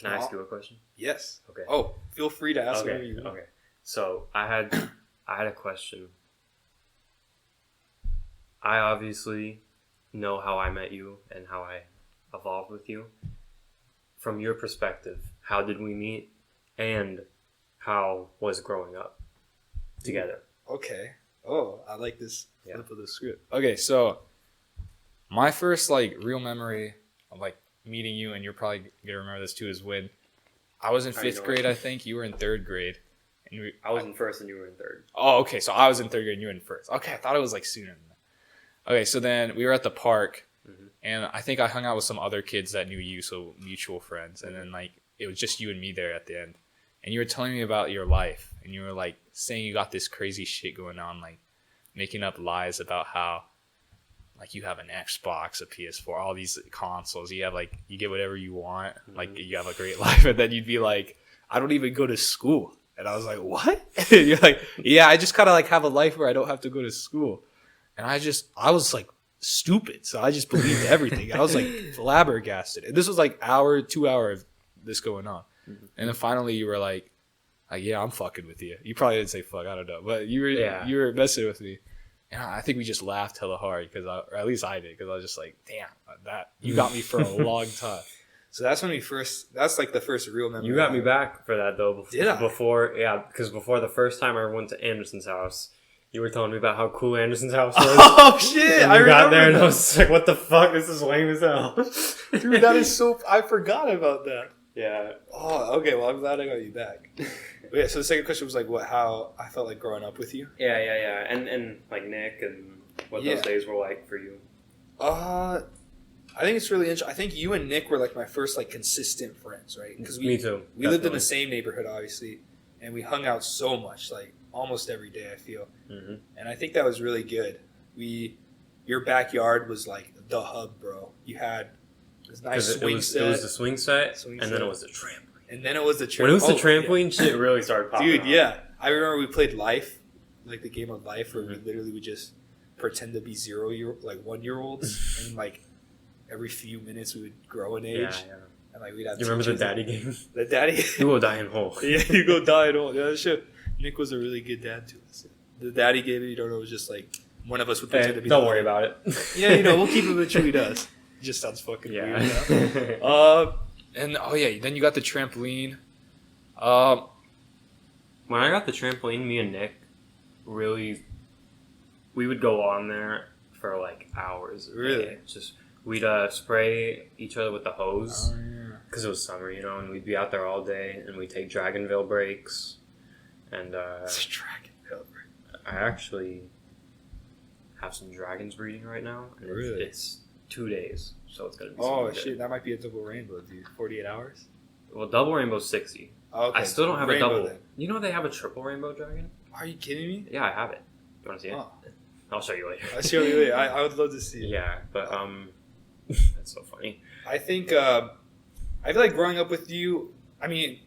Can I ask you a question? Yes. Okay. Oh, feel free to ask whatever you want. Okay. So I had a question. I obviously know how I met you and how I evolved with you. From your perspective, how did we meet, and how was growing up together? Okay. Oh, I like this flip of the script. Okay, so my first like real memory of like meeting you, and you're probably gonna remember this too, is when I was in fifth grade. I think you were in third grade, and I was in first, and you were in third. Oh, okay. So I was in third grade, and you were in first. Okay, I thought it was like sooner than that. Okay, so then we were at the park, and I think I hung out with some other kids that knew you, so mutual friends, and then like it was just you and me there at the end. And you were telling me about your life, and you were like saying you got this crazy shit going on, like making up lies about how like you have an Xbox, a PS4, all these consoles. You have like you get whatever you want, like you have a great life, and then you'd be like, I don't even go to school. And I was like, what? You're like, yeah, I just kind of like have a life where I don't have to go to school. And I was like stupid, so I just believed everything. I was like flabbergasted. And this was like 2 hour of this going on. And then finally you were like, yeah, I'm fucking with you. You probably didn't say fuck, I don't know. But you were messing with me. And I think we just laughed hella hard, or at least I did, because I was just like, damn, that you got me for a long time. So that's when that's like the first real memory. You got me back for that though. Did I? Because before the first time I went to Anderson's house, you were telling me about how cool Anderson's house was. Oh shit! And I got there and I was like, what the fuck? This is lame as hell. Dude, that is so... I forgot about that. Yeah. Oh, okay. Well, I'm glad I got you back. But yeah, so the second question was like, how I felt like growing up with you. Yeah. And like Nick and what those days were like for you. I think it's really interesting. I think you and Nick were like my first like consistent friends, right? Because Me too. We lived in the same neighborhood, obviously, and we hung out so much, like almost every day, I feel. Mm-hmm. And I think that was really good. Your backyard was like the hub, bro. You had this nice swing set. It was the swing set, and then it was the trampoline. And then it was the trampoline. When it was the trampoline, shit really started popping Dude, out. yeah. I remember we played Life, like the game of Life, where we literally would just pretend to be 1-year-olds, and like every few minutes we would grow in age. Yeah. And like we'd have. You remember the daddy game? The daddy. You will die in hole. Yeah, you go die in hole. Yeah, that shit. Nick was a really good dad to us. The daddy game, you don't know, was just like one of us would pretend to be. Don't worry about it. Yeah, we'll keep him until he does. It just sounds fucking weird. And then you got the trampoline. When I got the trampoline, me and Nick we would go on there for like hours. Really? We'd spray each other with the hose because it was summer, and we'd be out there all day, and we'd take Dragonville breaks. And Dragonville break. I actually have some dragons breeding right now. And really? It's 2 days, so it's gonna be. Oh shit! That might be a double rainbow, dude. 48 hours. Well, double rainbow's 60. Okay, I still don't have rainbow, a double. then. You know they have a triple rainbow dragon? Are you kidding me? Yeah, I have it. You want to see it? Oh. I'll show you later. I'll show you later. I would love to see it. Yeah, but that's so funny. I think I feel like growing up with you. I mean,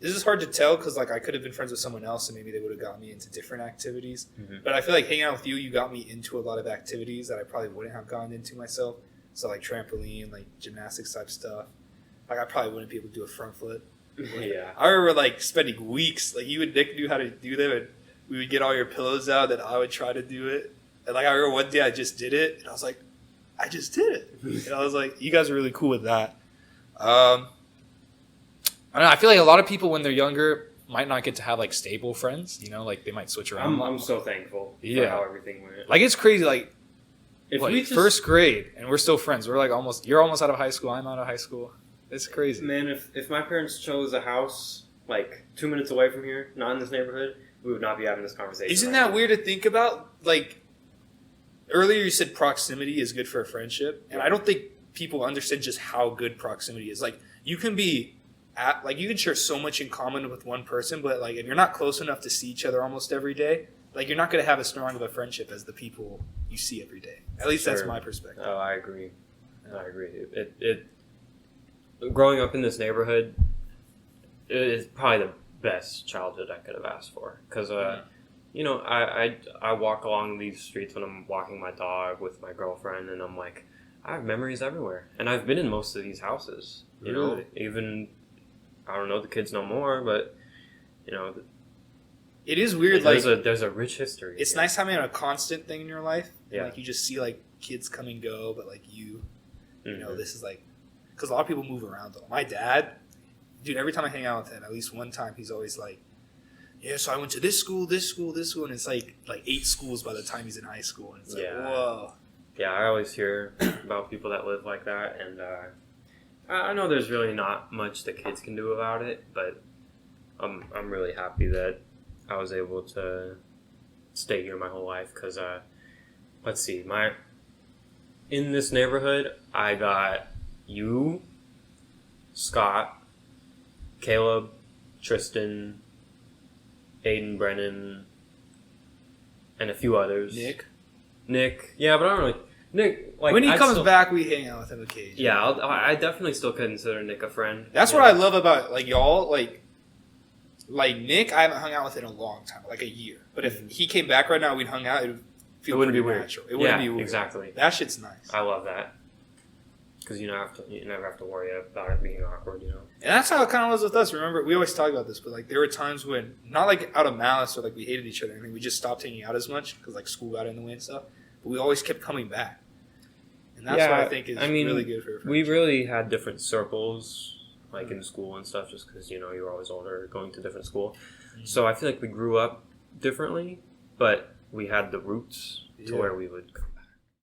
this is hard to tell because like I could have been friends with someone else and maybe they would have gotten me into different activities. Mm-hmm. But I feel like hanging out with you, you got me into a lot of activities that I probably wouldn't have gotten into myself. So like trampoline, like gymnastics type stuff. Like I probably wouldn't be able to do a front flip. Yeah. I remember like spending weeks, like you and Nick knew how to do them, and we would get all your pillows out, and I would try to do it. And like I remember one day I just did it, and I was like, I just did it. And I was like, you guys are really cool with that. I don't know. I feel like a lot of people when they're younger might not get to have like stable friends. Like they might switch around. I'm so thankful for how everything went. Like it's crazy. Like if first grade and we're still friends. We're like you're almost out of high school. I'm out of high school. It's crazy. Man, if my parents chose a house like 2 minutes away from here, not in this neighborhood, we would not be having this conversation. Isn't that weird to think about? Like earlier you said proximity is good for a friendship, and I don't think people understand just how good proximity is. Like you can be you can share so much in common with one person, but like if you're not close enough to see each other almost every day, like you're not going to have as strong of a friendship as the people you see every day. At least that's my perspective. Oh, I agree. It growing up in this neighborhood is probably the best childhood I could have asked for because I walk along these streets when I'm walking my dog with my girlfriend, and I'm like, I have memories everywhere, and I've been in most of these houses. Really? Even I don't know the kids no more, but you know, It is weird. there's a rich history. It's nice having a constant thing in your life. Yeah. Like you just see like kids come and go, but like you know, Mhm. this is like because a lot of people move around though. My dad, dude, every time I hang out with him, at least one time, he's always like, "Yeah, so I went to this school, and it's like 8 schools by the time he's in high school, and it's like, whoa." Yeah, I always hear about people that live like that, and I know there's really not much the kids can do about it, but I'm really happy that I was able to stay here my whole life because let's see, in this neighborhood I got you, Scott, Caleb, Tristan, Aiden, Brennan, and a few others. Nick, yeah, but I don't really. Nick, like when he comes still, back, we hang out with him occasionally. Yeah, I definitely still consider Nick a friend. That's what I love about like y'all. Like Nick, I haven't hung out with in a long time, like a year. But if he came back right now, we'd hung out. It would feel wouldn't be pretty natural. It wouldn't be weird. Exactly. That shit's nice. I love that because you never have to worry about it being awkward. And that's how it kind of was with us. Remember, we always talk about this, but like there were times when not like out of malice or like we hated each other. I mean, we just stopped hanging out as much because like school got in the way and stuff. But we always kept coming back, and that's what I think is really good for. We really had different circles, like in school and stuff, just because you were always older, going to different school. Mm-hmm. So I feel like we grew up differently, but we had the roots to where we would